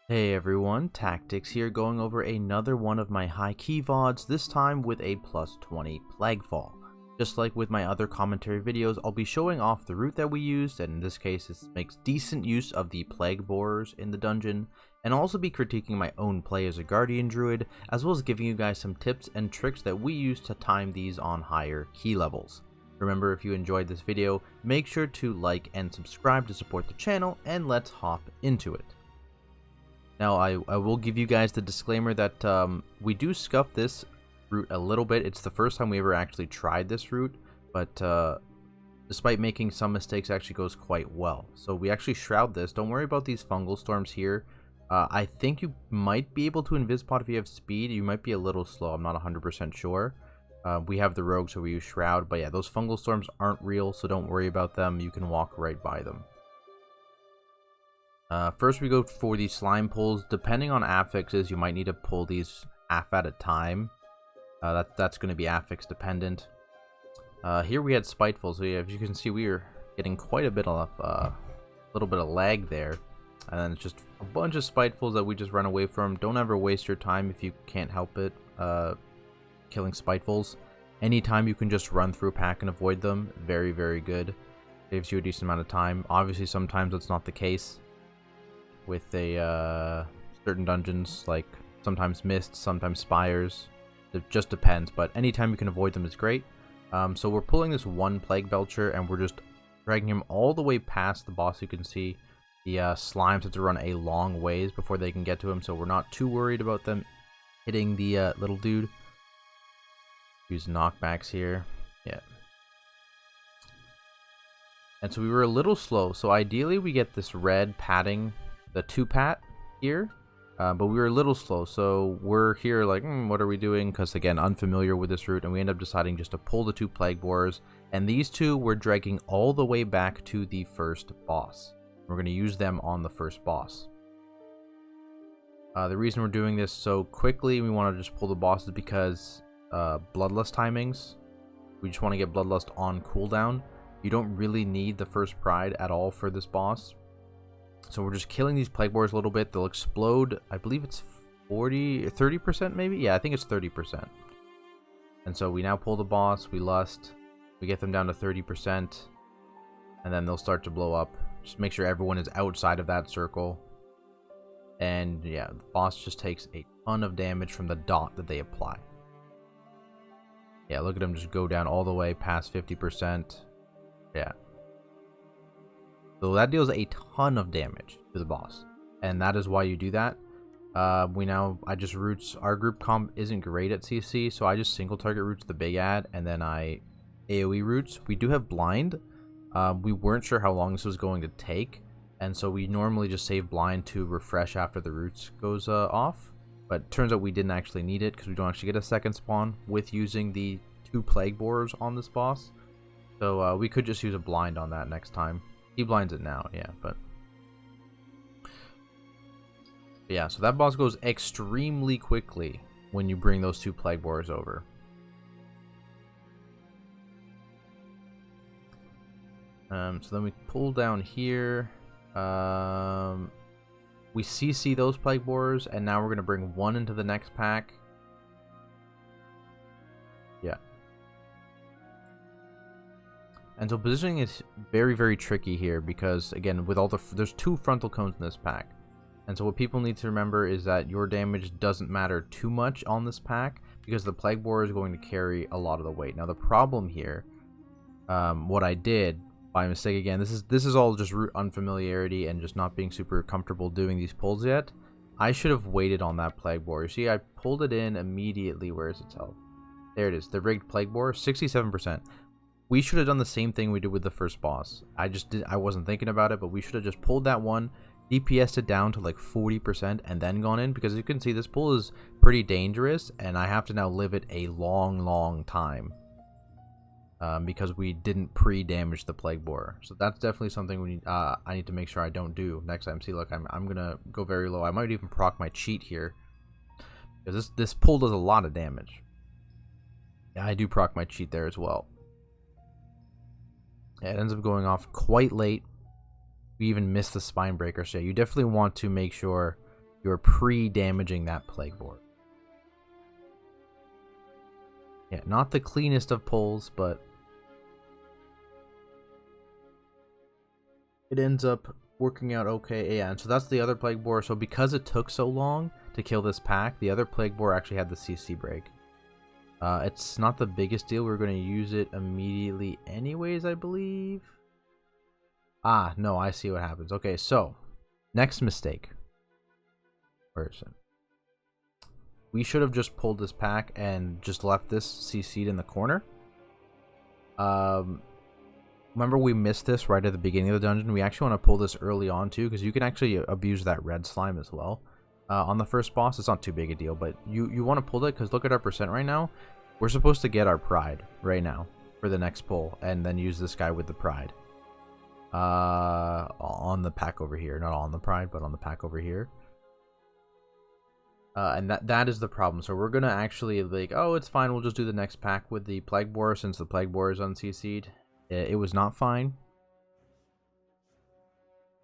Hey everyone, Tactics here, going over another one of my high key VODs, this time with a plus 20 Plaguefall. Just like with my other commentary videos, I'll be showing off the route that we used, and in this case it makes decent use of the Plague Borers in the dungeon, and I'll also be critiquing my own play as a Guardian Druid, as well as giving you guys some tips and tricks that we use to time these on higher key levels. Remember, if you enjoyed this video, make sure to like and subscribe to support the channel, and let's hop into it. Now, I will give you guys the disclaimer that we do scuff this route a little bit. It's the first time we ever actually tried this route, but despite making some mistakes, it actually goes quite well. So we actually shroud this. Don't worry about these fungal storms here. I think you might be able to invis-pod if you have speed. You might be a little slow. I'm not 100% sure. We have the rogue, so we use shroud. But yeah, those fungal storms aren't real, so don't worry about them. You can walk right by them. First we go for the slime pulls. Depending on affixes, you might need to pull these half at a time. That's going to be affix dependent. Here we had Spiteful, so yeah, as you can see, we are getting quite a bit of little bit of lag there, and then it's just a bunch of Spitefuls that we just run away from. Don't ever waste your time if you can't help it killing Spitefuls. Anytime you can just run through a pack and avoid them, very, very good. Saves you a decent amount of time. Obviously, sometimes that's not the case with certain dungeons, like sometimes mists, sometimes spires. It just depends, but anytime you can avoid them is great. So we're pulling this one Plague Belcher, and we're just dragging him all the way past the boss. You can see the slimes have to run a long ways before they can get to him, so we're not too worried about them hitting the little dude. Use knockbacks here. Yeah. And so we were a little slow, so ideally we get this red padding, the 2-pat here, but we were a little slow, so we're here like, what are we doing? Because again, unfamiliar with this route, and we end up deciding just to pull the 2 Plague Borers, and these 2 we're dragging all the way back to the first boss. We're going to use them on the first boss. The reason we're doing this so quickly, we want to just pull the boss, is because Bloodlust timings. We just want to get Bloodlust on cooldown. You don't really need the first Pride at all for this boss. So we're just killing these Plague Borers a little bit. They'll explode. I believe it's 30% maybe? Yeah, I think it's 30%. And so we now pull the boss. We lust. We get them down to 30%. And then they'll start to blow up. Just make sure everyone is outside of that circle. And yeah, the boss just takes a ton of damage from the dot that they apply. Yeah, look at them just go down all the way past 50%. Yeah. So that deals a ton of damage to the boss, and that is why you do that. I just roots. Our group comp isn't great at CC, so I just single target roots the big ad, and then I AoE roots. We do have blind. We weren't sure how long this was going to take, and so we normally just save blind to refresh after the roots goes off. But it turns out we didn't actually need it because we don't actually get a second spawn with using the 2 Plague Borers on this boss. So we could just use a blind on that next time. He blinds it now, yeah, but yeah, so that boss goes extremely quickly when you bring those 2 Plague Borers over. So then we pull down here. We CC those Plague Borers, and now we're going to bring 1 into the next pack. Yeah. And so positioning is very, very tricky here because, again, with all there's 2 frontal cones in this pack. And so what people need to remember is that your damage doesn't matter too much on this pack because the Plague Borer is going to carry a lot of the weight. Now the problem here, what I did by mistake, again, this is all just root unfamiliarity and just not being super comfortable doing these pulls yet. I should have waited on that Plague Borer. You see, I pulled it in immediately. Where is its health? There it is. The rigged Plague Borer, 67%. We should have done the same thing we did with the first boss. I wasn't thinking about it, but we should have just pulled that one, DPS'd it down to like 40%, and then gone in, because as you can see, this pull is pretty dangerous, and I have to now live it a long, long time. Because we didn't pre-damage the Plague Borer. So that's definitely something we need, I need to make sure I don't do next time. See, look, I'm gonna go very low. I might even proc my cheat here, because this pull does a lot of damage. Yeah, I do proc my cheat there as well. Yeah, it ends up going off quite late. We even missed the spine breaker, so yeah, you definitely want to make sure you're pre-damaging that Plague Boar. Yeah, not the cleanest of pulls, but it ends up working out okay. Yeah, and so that's the other Plague Boar. So because it took so long to kill this pack, the other Plague Boar actually had the CC break. It's not the biggest deal. We're going to use it immediately anyways, I believe. Ah, no, I see what happens. Okay, so next mistake. Where is it? We should have just pulled this pack and just left this CC'd in the corner. Remember we missed this right at the beginning of the dungeon. We actually want to pull this early on too, because you can actually abuse that red slime as well. On the first boss, it's not too big a deal, but you want to pull it because look at our percent right now. We're supposed to get our pride right now for the next pull, and then use this guy with the pride. On the pack over here, not on the pride, but on the pack over here. And that is the problem. So we're gonna actually like, oh, it's fine. We'll just do the next pack with the Plague Boar since the Plague Boar is unCC'd. It was not fine.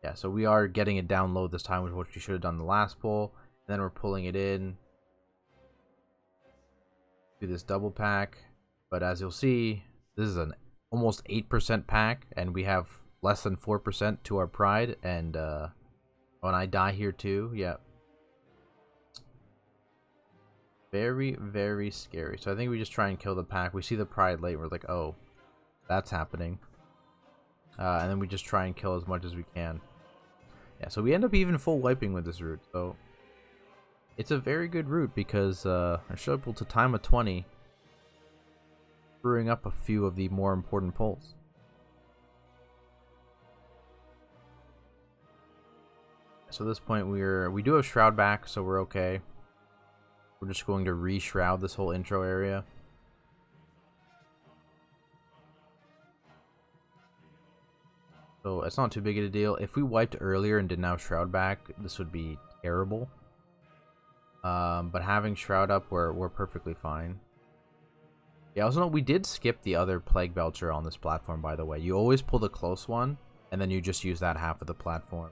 Yeah, so we are getting it down low this time, which we should have done the last pull. And then we're pulling it in. Do this double pack. But as you'll see, this is an almost 8% pack, and we have less than 4% to our pride. And when I die here too, yeah. Very, very scary. So I think we just try and kill the pack. We see the pride late. We're like, oh, that's happening. And then we just try and kill as much as we can. Yeah, so we end up even full wiping with this route. So it's a very good route because I should be able to time a 20, screwing up a few of the more important pulls. So at this point we do have Shroud back, so we're okay. We're just going to re-shroud this whole intro area. So it's not too big of a deal. If we wiped earlier and didn't have Shroud back, this would be terrible. But having Shroud up, we're perfectly fine. Yeah, also note we did skip the other Plague Belcher on this platform, by the way. You always pull the close one, and then you just use that half of the platform.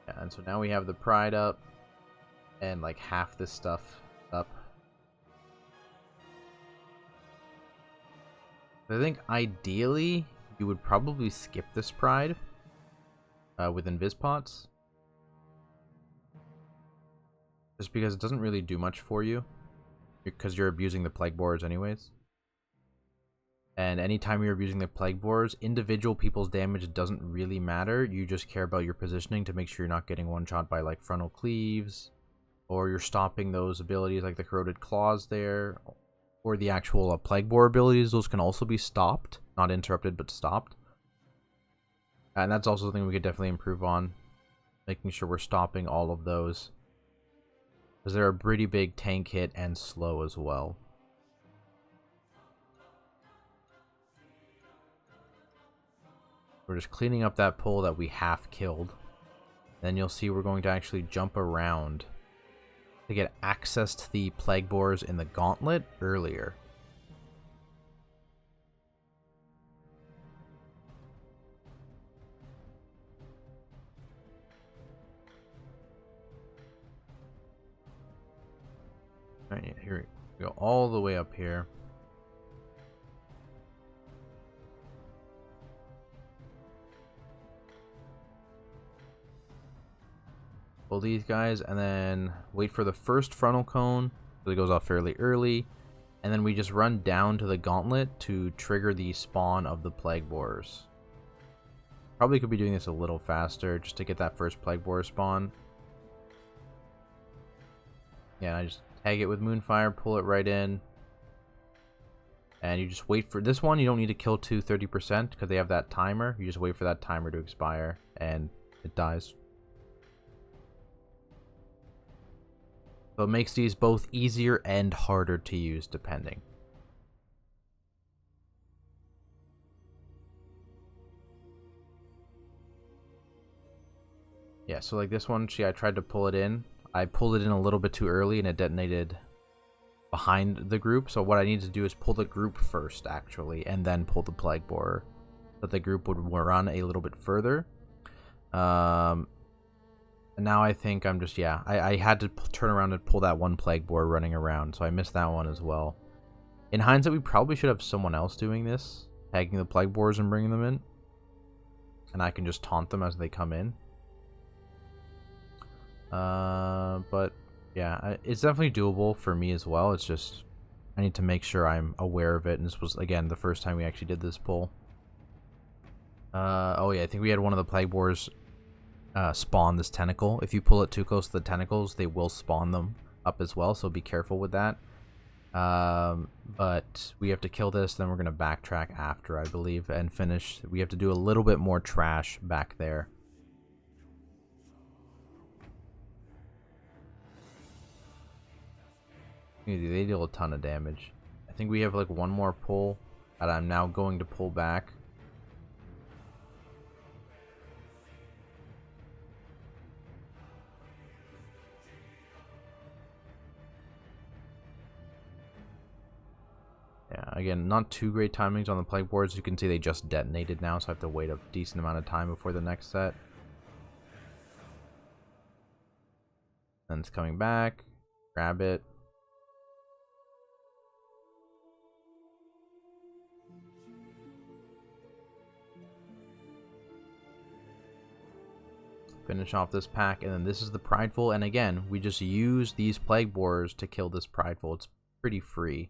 Yeah, and so now we have the Pride up. And like half this stuff up. I think ideally you would probably skip this pride with invis pots, just because it doesn't really do much for you because you're abusing the Plague Boars anyways. And anytime you're abusing the Plague Boars, individual people's damage doesn't really matter. You just care about your positioning to make sure you're not getting one shot by like frontal cleaves. Or you're stopping those abilities like the Corroded Claws there. Or the actual Plague Boar abilities. Those can also be stopped. Not interrupted, but stopped. And that's also something we could definitely improve on. Making sure we're stopping all of those. Because they're a pretty big tank hit and slow as well. We're just cleaning up that pull that we half killed. Then you'll see we're going to actually jump around to get access to the Plague Boars in the Gauntlet earlier. Alright, here we go all the way up here. Pull these guys and then wait for the first frontal cone, so it goes off fairly early, and then we just run down to the Gauntlet to trigger the spawn of the Plague Boars. Probably could be doing this a little faster just to get that first Plague Boar spawn. Yeah, I just tag it with Moonfire, pull it right in, and you just wait for this one. You don't need to kill 30% because they have that timer. You just wait for that timer to expire and it dies. So it makes these both easier and harder to use, depending. Yeah, so like this one, I tried to pull it in. I pulled it in a little bit too early and it detonated behind the group. So what I need to do is pull the group first, actually, and then pull the Plague Boar. So that the group would run a little bit further. And now I think I'm just, yeah, I had to turn around and pull that one plague boar running around, so I missed that one as well. In hindsight, we probably should have someone else doing this, tagging the plague boars and bringing them in. And I can just taunt them as they come in. But yeah, it's definitely doable for me as well. It's just, I need to make sure I'm aware of it. And this was, again, the first time we actually did this pull. Oh yeah, I think we had one of the plague boars spawn this tentacle. If you pull it too close to the tentacles, they will spawn them up as well, so be careful with that. But we have to kill this, then we're going to backtrack after, I believe, and finish. We have to do a little bit more trash back there. They deal a ton of damage. I think we have like one more pull that I'm now going to pull back. Yeah, again, not too great timings on the plague boards. You can see they just detonated now, so I have to wait a decent amount of time before the next set. And it's coming back. Grab it. Finish off this pack, and then this is the Prideful, and again, we just use these plague boars to kill this Prideful. It's pretty free.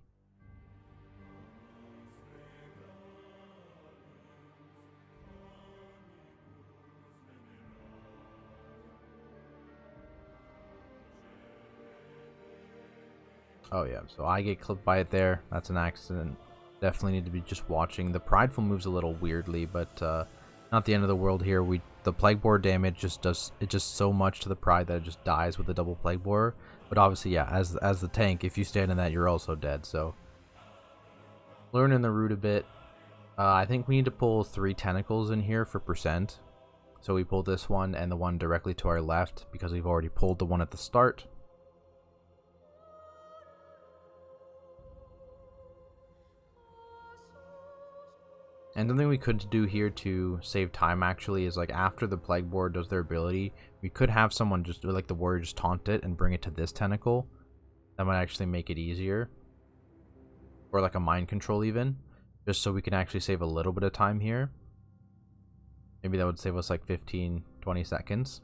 Oh yeah, so I get clipped by it there. That's an accident. Definitely need to be just watching. The Prideful moves a little weirdly, but not the end of the world here. The Plague Boar damage just does so much to the Pride that it just dies with the double Plague Boar. But obviously, yeah, as the tank, if you stand in that, you're also dead. So learning the route a bit. I think we need to pull 3 tentacles in here for percent. So we pull this one and the one directly to our left because we've already pulled the one at the start. And something we could do here to save time actually is like after the Plague Boar does their ability, we could have someone just, like the warrior, just taunt it and bring it to this tentacle. That might actually make it easier. Or like a mind control even. Just so we can actually save a little bit of time here. Maybe that would save us like 15-20 seconds.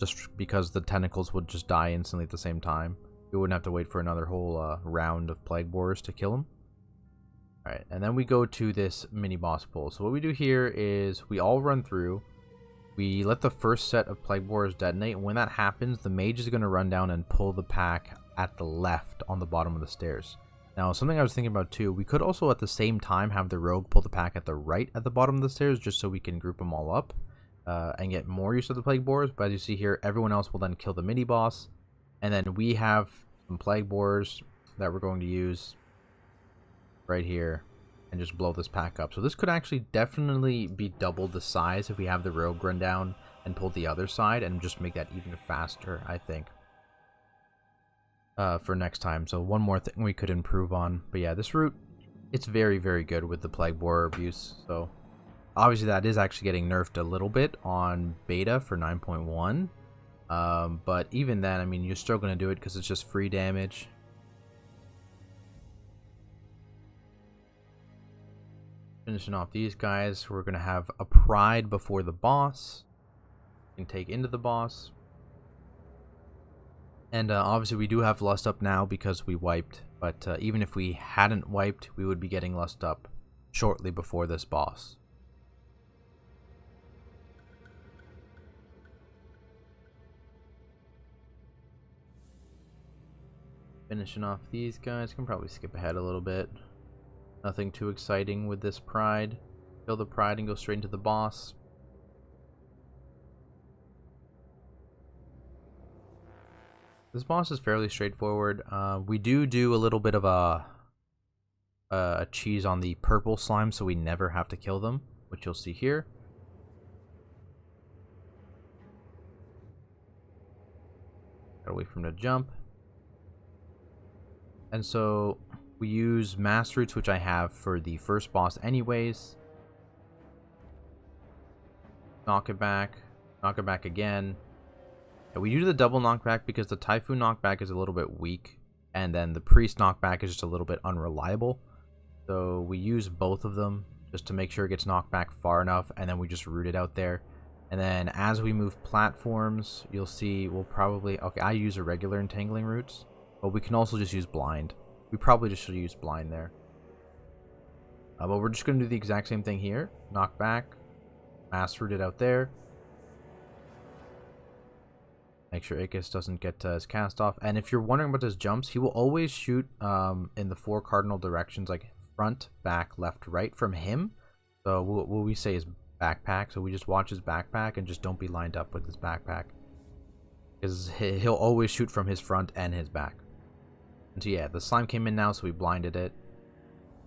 Just because the tentacles would just die instantly at the same time. We wouldn't have to wait for another whole round of Plague Boars to kill them. Alright, and then we go to this mini boss pull. So what we do here is we all run through. We let the first set of Plague Boars detonate, and when that happens, the mage is going to run down and pull the pack at the left on the bottom of the stairs. Now, something I was thinking about too, we could also at the same time have the rogue pull the pack at the right at the bottom of the stairs, just so we can group them all up and get more use of the Plague Boars. But as you see here, everyone else will then kill the mini boss, and then we have some Plague Boars that we're going to use right here and just blow this pack up. So this could actually definitely be double the size if we have the rogue run down and pull the other side, and just make that even faster, I think, for next time. So one more thing we could improve on. But yeah, this route, it's very, very good with the Plague Boar abuse. So obviously that is actually getting nerfed a little bit on beta for 9.1. But even then, I mean, you're still going to do it because it's just free damage. Finishing off these guys, we're going to have a Pride before the boss. You can take into the boss. And obviously we do have Lust up now because we wiped. But even if we hadn't wiped, we would be getting Lust up shortly before this boss. Finishing off these guys. Can probably skip ahead a little bit. Nothing too exciting with this Pride. Kill the Pride and go straight into the boss. This boss is fairly straightforward. We do a little bit of a cheese on the purple slime, so we never have to kill them, which you'll see here. Gotta wait for him to jump. And so we use mass roots, which I have for the first boss anyways. Knock it back again. We do the double knockback because the Typhoon knockback is a little bit weak, and then the Priest knockback is just a little bit unreliable. So we use both of them just to make sure it gets knocked back far enough, and then we just root it out there. And then as we move platforms, you'll see we'll probably... Okay, I use irregular entangling roots, but we can also just use blind. We probably just should use blind there. But we're just going to do the exact same thing here. Knock back, mass root it out there. Make sure Ickis doesn't get his cast off. And if you're wondering about his jumps, he will always shoot in the 4 cardinal directions, like front, back, left, right from him. So what we say is backpack. So we just watch his backpack and just don't be lined up with his backpack. Because he'll always shoot from his front and his back. And so yeah, the slime came in now, so we blinded it.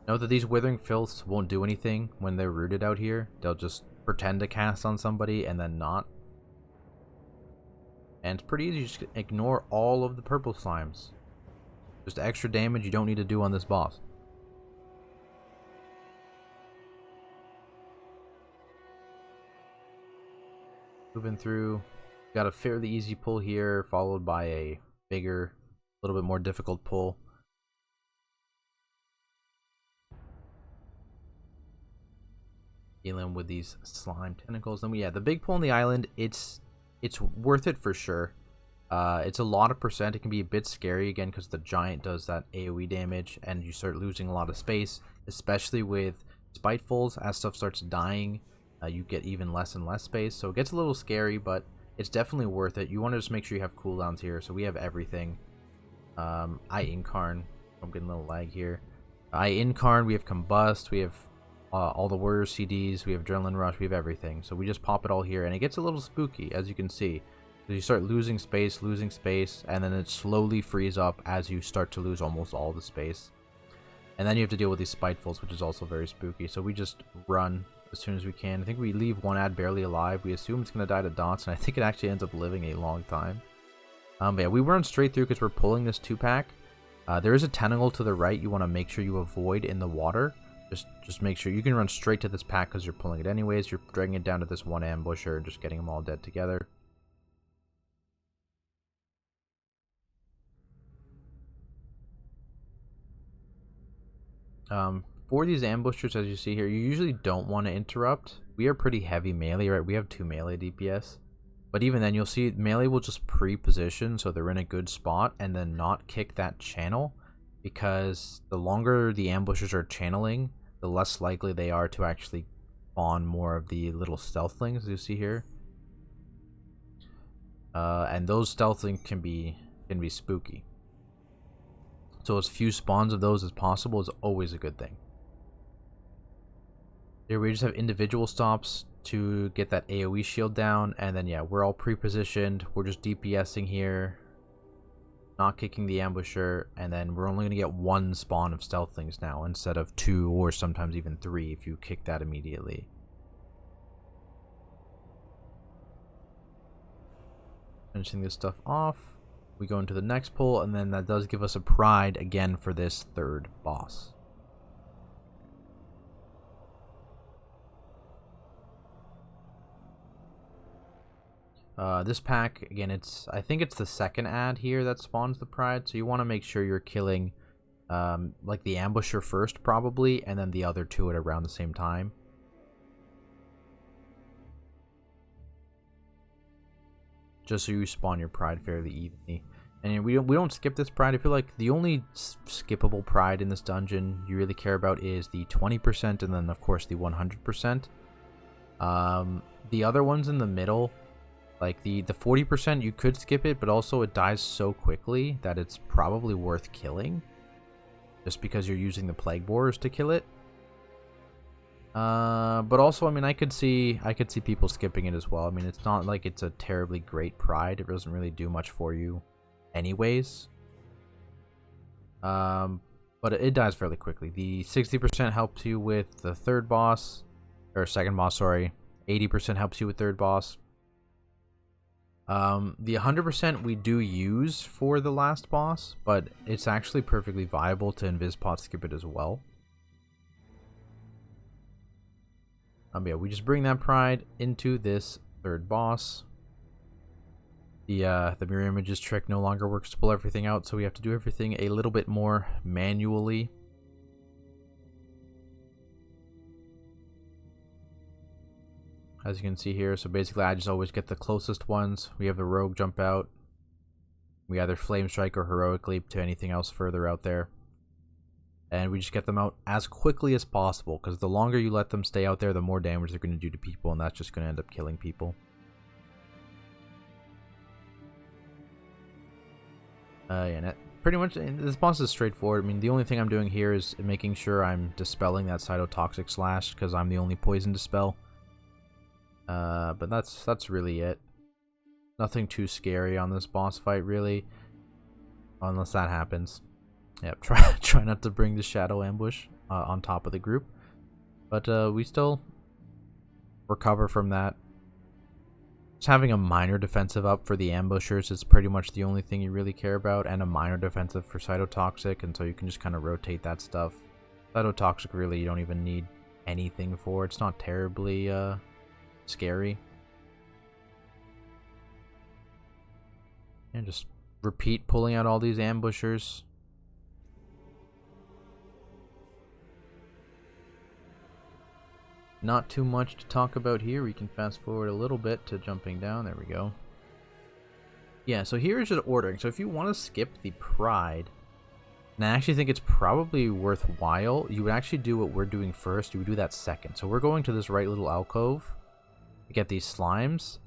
Note that these Withering Filths won't do anything when they're rooted out here. They'll just pretend to cast on somebody and then not. And it's pretty easy, you just ignore all of the purple slimes. Just extra damage you don't need to do on this boss. Moving through, got a fairly easy pull here, followed by a bigger, a little bit more difficult pull. Dealing with these slime tentacles. Then the big pull on the island, it's worth it for sure. It's a lot of percent. It can be a bit scary again because the giant does that AoE damage and you start losing a lot of space, especially with Spitefuls. As stuff starts dying, you get even less and less space, so it gets a little scary, but it's definitely worth it. You want to just make sure you have cooldowns here, so we have everything. I Incarn. I'm getting a little lag here. I Incarn, we have Combust, we have all the Warrior CDs, we have Adrenaline Rush, we have everything. So we just pop it all here, and it gets a little spooky, as you can see. So you start losing space, and then it slowly frees up as you start to lose almost all the space. And then you have to deal with these Spitefuls, which is also very spooky. So we just run as soon as we can. I think we leave one ad barely alive. We assume it's going to die to dots, and I think it actually ends up living a long time. But yeah, we run straight through because we're pulling this 2-pack. There is a tentacle to the right you want to make sure you avoid in the water. Just make sure you can run straight to this pack because you're pulling it anyways. You're dragging it down to this one ambusher and just getting them all dead together. For these ambushers, as you see here, you usually don't want to interrupt. We are pretty heavy melee, right? We have 2 melee DPS. But even then, you'll see melee will just pre-position so they're in a good spot and then not kick that channel. Because the longer the ambushers are channeling, the less likely they are to actually spawn more of the little stealthlings, as you see here. And those stealthlings can be spooky. So as few spawns of those as possible is always a good thing. Here we just have individual stops to get that AoE shield down, and then yeah, we're all pre-positioned. We're just DPSing here, not kicking the ambusher, and then we're only going to get 1 spawn of stealthlings now instead of 2 or sometimes even 3 if you kick that immediately. Finishing this stuff off, we go into the next pull, and then that does give us a pride again for this 3rd boss. This pack, again, I think it's the 2nd ad here that spawns the pride, so you want to make sure you're killing like the ambusher first probably, and then the other 2 at around the same time. Just so you spawn your pride fairly evenly. And we don't skip this pride. I feel like the only skippable pride in this dungeon you really care about is the 20% and then of course the 100%. The other ones in the middle, like the 40%, you could skip it, but also it dies so quickly that it's probably worth killing. Just because you're using the Plague Borers to kill it. But also, I mean, I could see people skipping it as well. I mean, it's not like it's a terribly great pride. It doesn't really do much for you anyways. But it dies fairly quickly. The 60% helps you with the 3rd boss, or 2nd boss, sorry. 80% helps you with 3rd boss. The 100% we do use for the last boss, but it's actually perfectly viable to Invispot skip it as well. Yeah, we just bring that pride into this 3rd boss. The mirror images trick no longer works to pull everything out, so we have to do everything a little bit more manually. As you can see here, so basically I just always get the closest ones. We have the rogue jump out. We either flame strike or heroic leap to anything else further out there. And we just get them out as quickly as possible, because the longer you let them stay out there, the more damage they're going to do to people, and that's just going to end up killing people. Yeah, pretty much this boss is straightforward. I mean, the only thing I'm doing here is making sure I'm dispelling that cytotoxic slash, because I'm the only poison to spell. But that's really it. Nothing too scary on this boss fight, really, unless that happens. Yep, try not to bring the shadow ambush on top of the group, but we still recover from that. Just having a minor defensive up for the ambushers is pretty much the only thing you really care about, and a minor defensive for cytotoxic, and so you can just kind of rotate that stuff. Cytotoxic, really, you don't even need anything for. It's not terribly scary. And just repeat pulling out all these ambushers. Not too much to talk about here. We can fast forward a little bit to jumping down. There we go. Yeah, so here is just ordering. So if you want to skip the Pride, and I actually think it's probably worthwhile, you would actually do what we're doing first. You would do that second. So we're going to this right little alcove to get these slimes.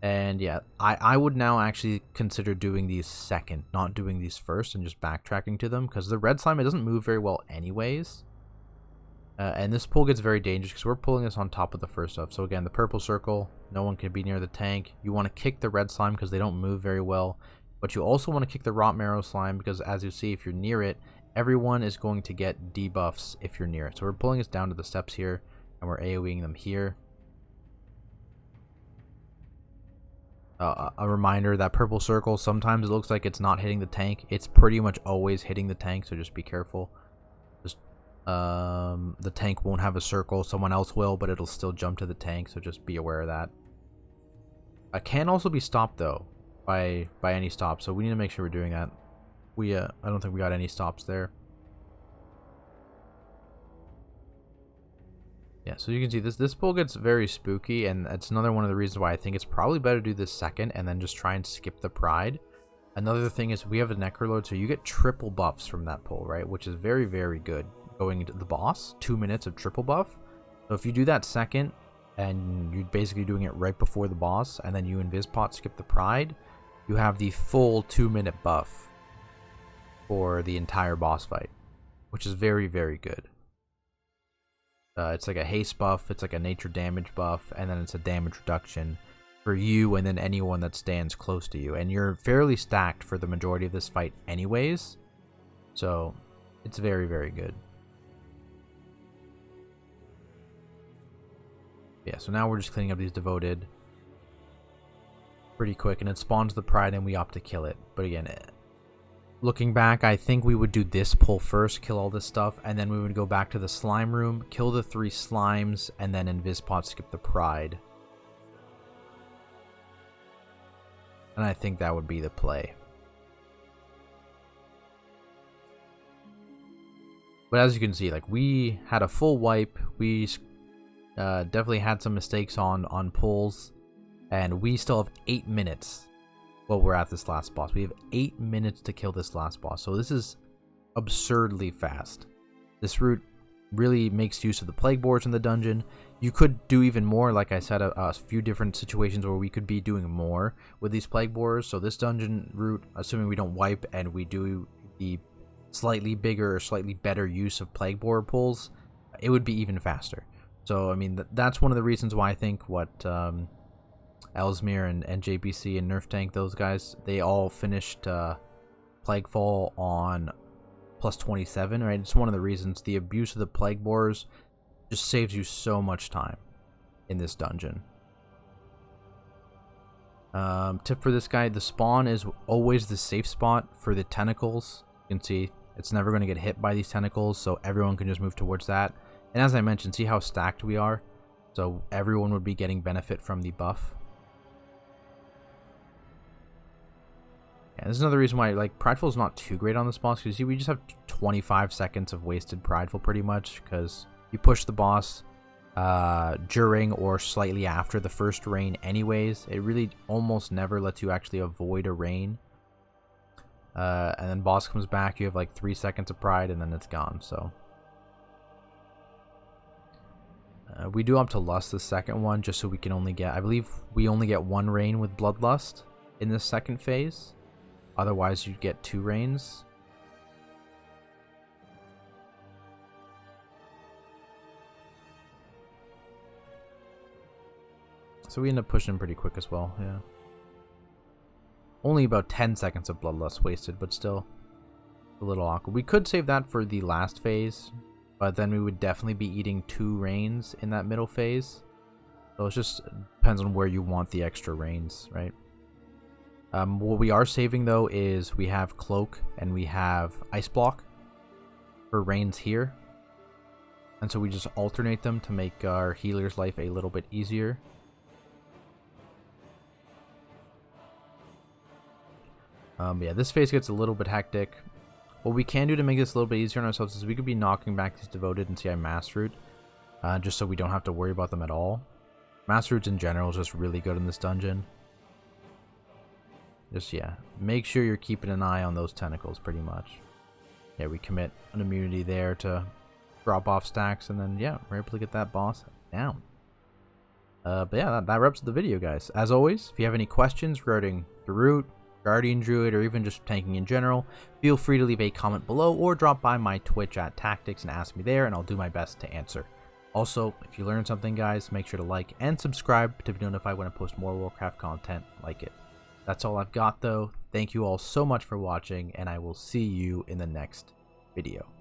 And yeah, I would now actually consider doing these second, not doing these first, and just backtracking to them, because the red slime, it doesn't move very well anyways. And this pull gets very dangerous because we're pulling this on top of the first stuff. So again, the purple circle, no one can be near the tank. You want to kick the red slime because they don't move very well. But you also want to kick the rot marrow slime because, as you see, if you're near it, everyone is going to get debuffs if you're near it. So we're pulling this down to the steps here, and we're AoEing them here. A reminder, that purple circle, sometimes it looks like it's not hitting the tank. It's pretty much always hitting the tank, so just be careful. Just the tank won't have a circle, someone else will, but it'll still jump to the tank, so just be aware of that. It can also be stopped though by any stop, so we need to make sure we're doing that. I don't think we got any stops there. Yeah, so you can see this pull gets very spooky, and that's another one of the reasons why I think it's probably better to do this second and then just try and skip the Pride. Another thing is we have a Necrolord, so you get triple buffs from that pull, right? Which is very, very good going into the boss. 2 minutes of triple buff. So if you do that second, and you're basically doing it right before the boss, and then you Invispot skip the Pride, you have the full 2-minute buff for the entire boss fight, which is very, very good. It's like a haste buff, it's like a nature damage buff, and then it's a damage reduction for you and then anyone that stands close to you. And you're fairly stacked for the majority of this fight anyways, so it's very, very good. Yeah, so now we're just cleaning up these devoted pretty quick, and it spawns the Pride and we opt to kill it. But again, looking back, I think we would do this pull first, kill all this stuff, and then we would go back to the slime room, kill the 3 slimes, and then Invispot skip the Pride. And I think that would be the play. But as you can see, like, we had a full wipe. We definitely had some mistakes on pulls, and we still have 8 minutes. Well, we're at this last boss. We have 8 minutes to kill this last boss. So this is absurdly fast. This route really makes use of the plague boards in the dungeon. You could do even more. Like I said, a few different situations where we could be doing more with these plague boards. So this dungeon route, assuming we don't wipe and we do the slightly bigger or slightly better use of plague board pulls, it would be even faster. So, I mean, that's one of the reasons why I think what Ellesmere and JBC and Nerf Tank, those guys, they all finished Plaguefall on plus 27, right? It's one of the reasons. The abuse of the plague boars just saves you so much time in this dungeon. Tip for this guy, the spawn is always the safe spot for the tentacles. You can see it's never going to get hit by these tentacles, so everyone can just move towards that. And as I mentioned, see how stacked we are? So everyone would be getting benefit from the buff. Yeah, this is another reason why, like, Prideful is not too great on this boss, because we just have 25 seconds of wasted Prideful pretty much, because you push the boss during or slightly after the first rain anyways. It really almost never lets you actually avoid a rain. And then boss comes back, you have like 3 seconds of Pride, and then it's gone, so. We do up to Lust the second one, just so we can only get, I believe we only get 1 rain with Bloodlust in this second phase. Otherwise, you'd get 2 rains. So we end up pushing pretty quick as well, yeah. Only about 10 seconds of Bloodlust wasted, but still a little awkward. We could save that for the last phase, but then we would definitely be eating 2 rains in that middle phase. So it just depends on where you want the extra rains, right? What we are saving though is we have Cloak and we have Ice Block for rains here. And so we just alternate them to make our healer's life a little bit easier. Yeah, this phase gets a little bit hectic. What we can do to make this a little bit easier on ourselves is we could be knocking back these Devoted and CI Mass Root, just so we don't have to worry about them at all. Mass Roots in general is just really good in this dungeon. Just, yeah, make sure you're keeping an eye on those tentacles pretty much. Yeah, we commit an immunity there to drop off stacks, and then, yeah, we're able to get that boss down. But yeah, that wraps up the video, guys. As always, if you have any questions regarding the route, Guardian Druid, or even just tanking in general, feel free to leave a comment below or drop by my Twitch at Tactics and ask me there, and I'll do my best to answer. Also, if you learned something, guys, make sure to like and subscribe to be notified when I post more Warcraft content like it. That's all I've got, though. Thank you all so much for watching, and I will see you in the next video.